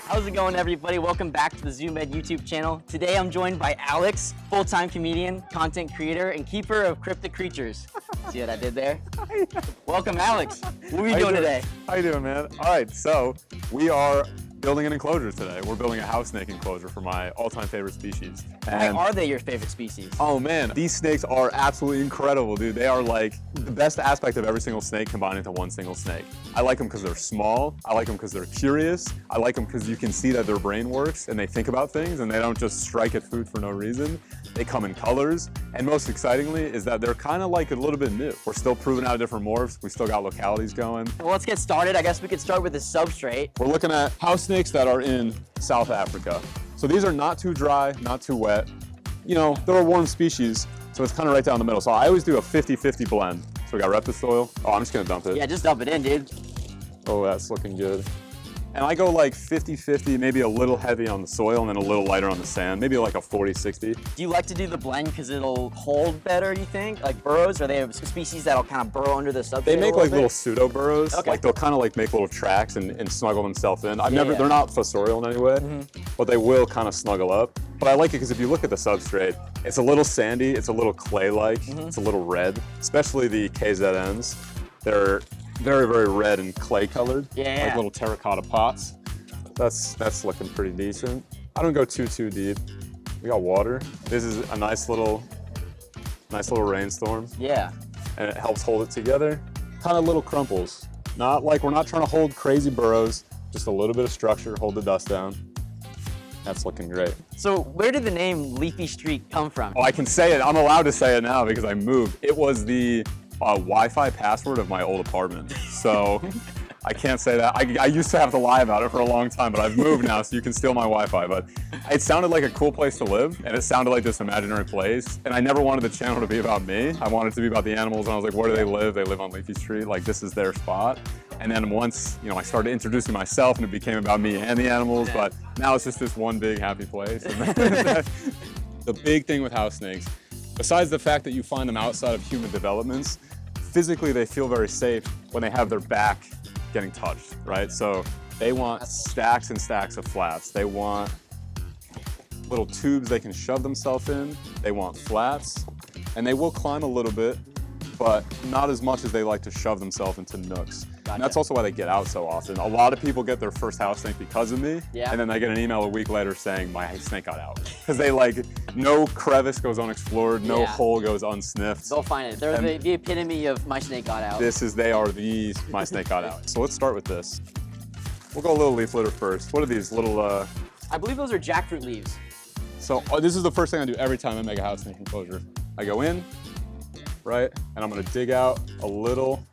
How's it going, everybody? Welcome back to the Zoom Ed YouTube channel. Today I'm joined by Alex, full-time comedian, content creator, and keeper of cryptic creatures. See what I did there? Welcome, Alex. What are we doing today? How you doing, man? All right, so we are building an enclosure today. We're building a house snake enclosure for my all-time favorite species. Why are they your favorite species? Oh man, these snakes are absolutely incredible, dude. They are like the best aspect of every single snake combined into one single snake. I like them because they're small. I like them because they're curious. I like them because you can see that their brain works and they think about things and they don't just strike at food for no reason. They come in colors, and most excitingly is that they're kind of like a little bit new. We're still proving out different morphs. We still got localities going. Well, let's get started. I guess we could start with the substrate. We're looking at house snakes that are in South Africa. So these are not too dry, not too wet. You know, they're a warm species, so it's kind of right down the middle. So I always do a 50-50 blend. So we got Reptisoil. Oh, I'm just gonna dump it. Yeah, just dump it in, dude. Oh, that's looking good. And I go like 50-50, maybe a little heavy on the soil and then a little lighter on the sand, maybe like a 40-60. Do you like to do the blend because it'll hold better, you think? Like burrows? Or they have species that'll kind of burrow under the substrate? They make like little pseudo burrows. Okay. Like they'll kind of like make little tracks and snuggle themselves in. They're not fossorial in any way, but they will kind of snuggle up. But I like it because if you look at the substrate, it's a little sandy, it's a little clay-like, it's a little red, especially the KZNs. They're very, very red and clay colored, like little terracotta pots. That's looking pretty decent. I don't go too deep. We got water. This is a nice little rainstorm. Yeah. And it helps hold it together. Kind of little crumples. Not like, we're not trying to hold crazy burrows, just a little bit of structure, hold the dust down. That's looking great. So where did the name Leafy Street come from? Oh, I can say it. I'm allowed to say it now because I moved. It was the Wi-Fi password of my old apartment. So I can't say that. I used to have to lie about it for a long time, but I've moved now, so you can steal my Wi-Fi. But it sounded like a cool place to live, and it sounded like this imaginary place. And I never wanted the channel to be about me. I wanted it to be about the animals, and I was like, where do they live? They live on Leafy Street. Like, this is their spot. And then once, I started introducing myself, and it became about me and the animals, but now it's just this one big happy place. The big thing with house snakes, besides the fact that you find them outside of human developments, physically they feel very safe when they have their back getting touched, right? So they want stacks and stacks of flats. They want little tubes they can shove themselves in. They want flats, and they will climb a little bit, but not as much as they like to shove themselves into nooks. Gotcha. And that's also why they get out so often. A lot of people get their first house snake because of me, and then they get an email a week later saying, my snake got out. Because they no crevice goes unexplored, no hole goes unsniffed. They'll find it. They're the epitome of my snake got out. They are the my snake got out. So let's start with this. We'll go a little leaf litter first. What are these little, I believe those are jackfruit leaves. So this is the first thing I do every time I make a house snake enclosure. I go in, right, and I'm gonna dig out a little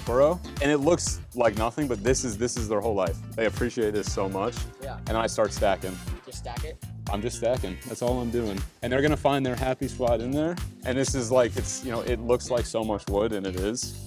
burrow, and it looks like nothing, but this is their whole life. They appreciate this so much. Yeah. And then I start stacking. Just stack it? I'm just stacking. That's all I'm doing. And they're gonna find their happy spot in there. And this is like, it looks like so much wood, and it is.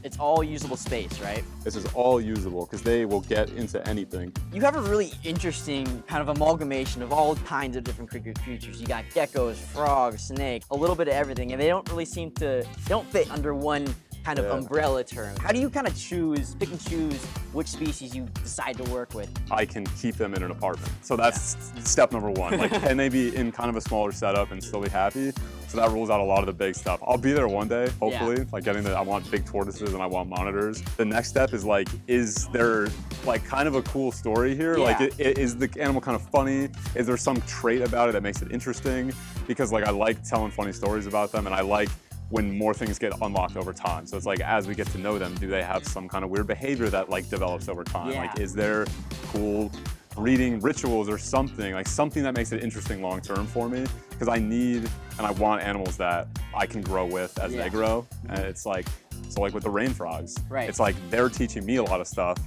It's all usable space, right? This is all usable because they will get into anything. You have a really interesting kind of amalgamation of all kinds of different creatures. You got geckos, frogs, snakes, a little bit of everything, and they don't really they don't fit under one kind of umbrella term. How do you kind of pick and choose which species you decide to work with? I can keep them in an apartment. So that's step number one. Like, can they be in kind of a smaller setup and still be happy? So that rules out a lot of the big stuff. I'll be there one day, hopefully, like I want big tortoises and I want monitors. The next step is there like kind of a cool story here? Like, is the animal kind of funny? Is there some trait about it that makes it interesting? Because I like telling funny stories about them, and I like when more things get unlocked over time. So it's like, as we get to know them, do they have some kind of weird behavior that develops over time? Like, is there cool breeding rituals or something, something that makes it interesting long-term for me? Because I need and I want animals that I can grow with as they grow. And it's like, so with the rain frogs, it's like they're teaching me a lot of stuff,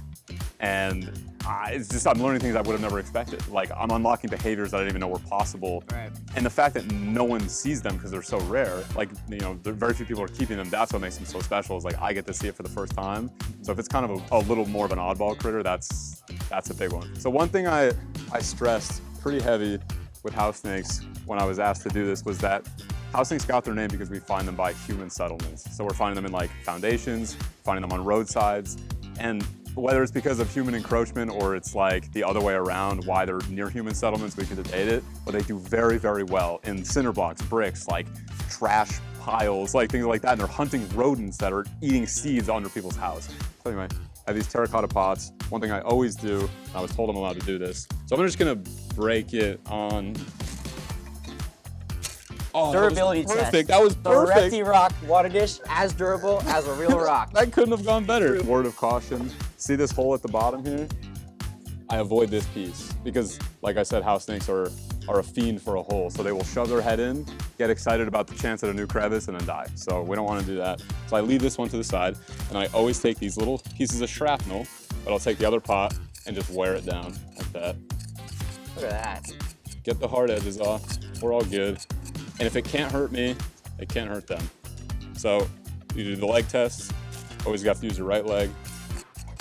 and I'm learning things I would have never expected. Like, I'm unlocking behaviors that I didn't even know were possible. Right. And the fact that no one sees them because they're so rare, very few people are keeping them, that's what makes them so special, is I get to see it for the first time. So if it's kind of a little more of an oddball critter, that's a big one. So one thing I stressed pretty heavy with house snakes when I was asked to do this was that house snakes got their name because we find them by human settlements. So we're finding them in foundations, finding them on roadsides. And whether it's because of human encroachment or it's like the other way around, why they're near human settlements, we can debate it, but they do very, very well in cinder blocks, bricks, like trash piles, like things like that, and they're hunting rodents that are eating seeds under people's house. So anyway, I have these terracotta pots. One thing I always do, I was told I'm allowed to do this, so I'm just gonna break it on. Oh, Durability that was perfect. test. That was perfect. The Repti Rock water dish, as durable as a real rock. That couldn't have gone better. Word of caution. See this hole at the bottom here? I avoid this piece because, like I said, house snakes are a fiend for a hole. So they will shove their head in, get excited about the chance at a new crevice, and then die. So we don't want to do that. So I leave this one to the side, and I always take these little pieces of shrapnel, but I'll take the other pot and just wear it down like that. Look at that. Get the hard edges off. We're all good. And if it can't hurt me, it can't hurt them. So you do the leg test, always got to use your right leg,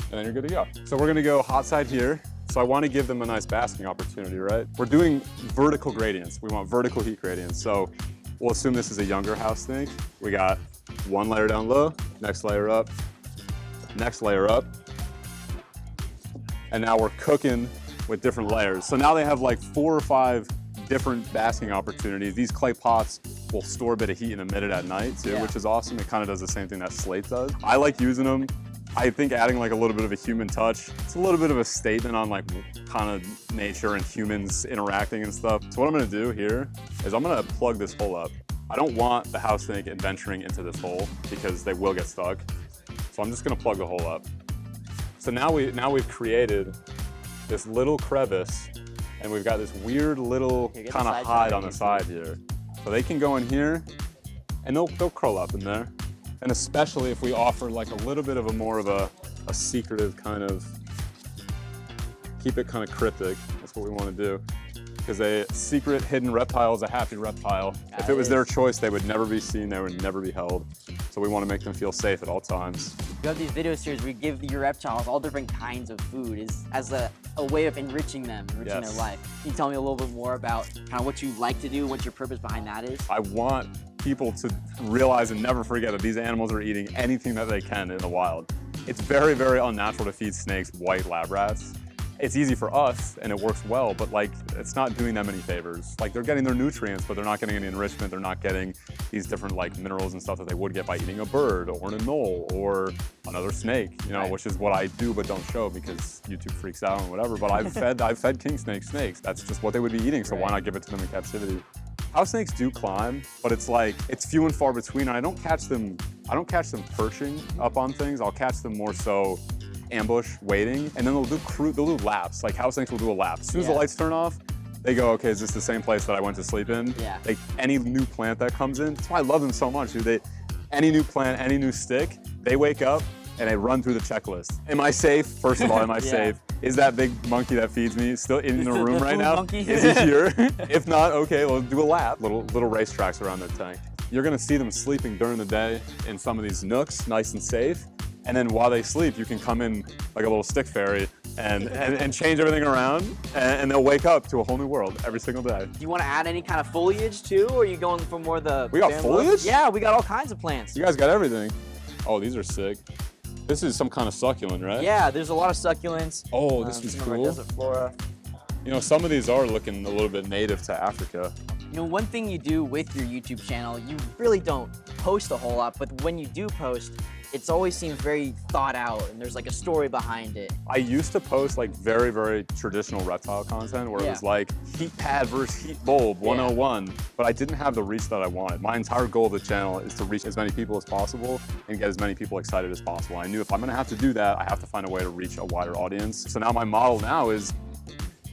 and then you're good to go. So we're gonna go hot side here. So I want to give them a nice basking opportunity, right? We're doing vertical gradients. We want vertical heat gradients. So we'll assume this is a younger house snake. We got one layer down low, next layer up, next layer up. And now we're cooking with different layers. So now they have like 4 or 5 different basking opportunities. These clay pots will store a bit of heat and emit it at night too, which is awesome. It kind of does the same thing that slate does. I like using them. I think adding like a little bit of a human touch, it's a little bit of a statement on like kind of nature and humans interacting and stuff. So what I'm gonna do here is I'm gonna plug this hole up. I don't want the house snake venturing into this hole because they will get stuck. So I'm just gonna plug the hole up. So now we've created this little crevice, and we've got this weird little kind of hide on the side here. So they can go in here and they'll curl up in there. And especially if we offer like a little bit of a more of a secretive kind of, keep it kind of cryptic. That's what we want to do. Because a secret hidden reptile is a happy reptile. If it was their choice, they would never be seen, they would never be held. So we want to make them feel safe at all times. You have these video series where you give your reptiles all different kinds of food as a way of enriching them, enriching their life. Can you tell me a little bit more about kind of what you like to do, what your purpose behind that is? I want people to realize and never forget that these animals are eating anything that they can in the wild. It's very, very unnatural to feed snakes white lab rats. It's easy for us and it works well, but like it's not doing them any favors. Like they're getting their nutrients, but they're not getting any enrichment. They're not getting these different like minerals and stuff that they would get by eating a bird or an anole or another snake, you know, which is what I do but don't show because YouTube freaks out and whatever. But I've fed king snakes snakes. That's just what they would be eating, so why not give it to them in captivity? House snakes do climb, but it's like, it's few and far between. I don't catch them perching up on things. I'll catch them more so ambush waiting, and then they'll do laps. Like house snakes will do a lap. As soon as the lights turn off, they go, okay, is this the same place that I went to sleep in? Yeah. Like any new plant that comes in, that's why I love them so much, dude. Any new plant, any new stick, they wake up and they run through the checklist. Am I safe? First of all, am I safe? Is that big monkey that feeds me still in the room right now? Monkey? Is he here? If not, okay, we'll do a lap. Little racetracks around their tank. You're gonna see them sleeping during the day in some of these nooks, nice and safe. And then while they sleep, you can come in like a little stick fairy and change everything around, and they'll wake up to a whole new world every single day. Do you want to add any kind of foliage too, or are you going for more the We got foliage? Yeah, we got all kinds of plants. You guys got everything. Oh, these are sick. This is some kind of succulent, right? Yeah, there's a lot of succulents. Oh, this is some of our cool. desert flora. You know, some of these are looking a little bit native to Africa. You know, one thing you do with your YouTube channel, you really don't post a whole lot, but when you do post, it's always seems very thought out and there's like a story behind it. I used to post like very, very traditional reptile content where it was like heat pad versus heat bulb 101, but I didn't have the reach that I wanted. My entire goal of the channel is to reach as many people as possible and get as many people excited as possible. I knew if I'm gonna have to do that, I have to find a way to reach a wider audience. So now my model now is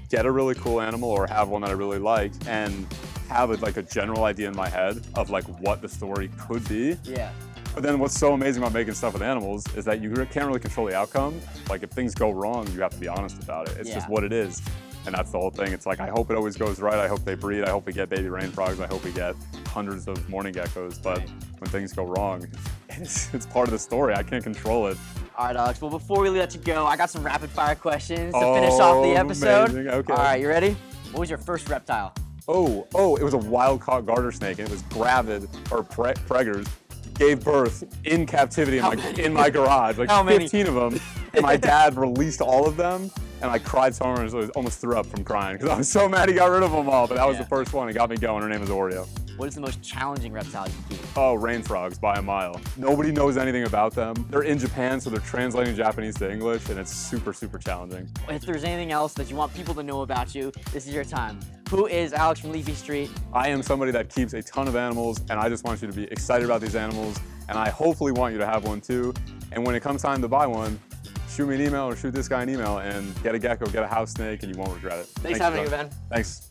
get a really cool animal or have one that I really like and have like a general idea in my head of like what the story could be. Yeah. But then what's so amazing about making stuff with animals is that you can't really control the outcome. Like if things go wrong, you have to be honest about it. It's just what it is. And that's the whole thing. It's like, I hope it always goes right. I hope they breed. I hope we get baby rain frogs. I hope we get hundreds of morning geckos. But when things go wrong, it's part of the story. I can't control it. All right, Alex. Well, before we let you go, I got some rapid fire questions to finish off the episode. Amazing. Okay. All right, you ready? What was your first reptile? Oh, it was a wild-caught garter snake, and it was gravid, or preggers. Gave birth in captivity in my garage, like 15 of them. And my dad released all of them, and I cried so much I almost threw up from crying because I was so mad he got rid of them all. But that was the first one. It got me going. Her name is Oreo. What is the most challenging reptile you keep? Oh, rain frogs by a mile. Nobody knows anything about them. They're in Japan, so they're translating Japanese to English, and it's super, super challenging. If there's anything else that you want people to know about you, this is your time. Who is Alex from Leafy Street? I am somebody that keeps a ton of animals, and I just want you to be excited about these animals, and I hopefully want you to have one too. And when it comes time to buy one, shoot me an email or shoot this guy an email and get a gecko, get a house snake, and you won't regret it. Thanks for having me, Ben. Thanks.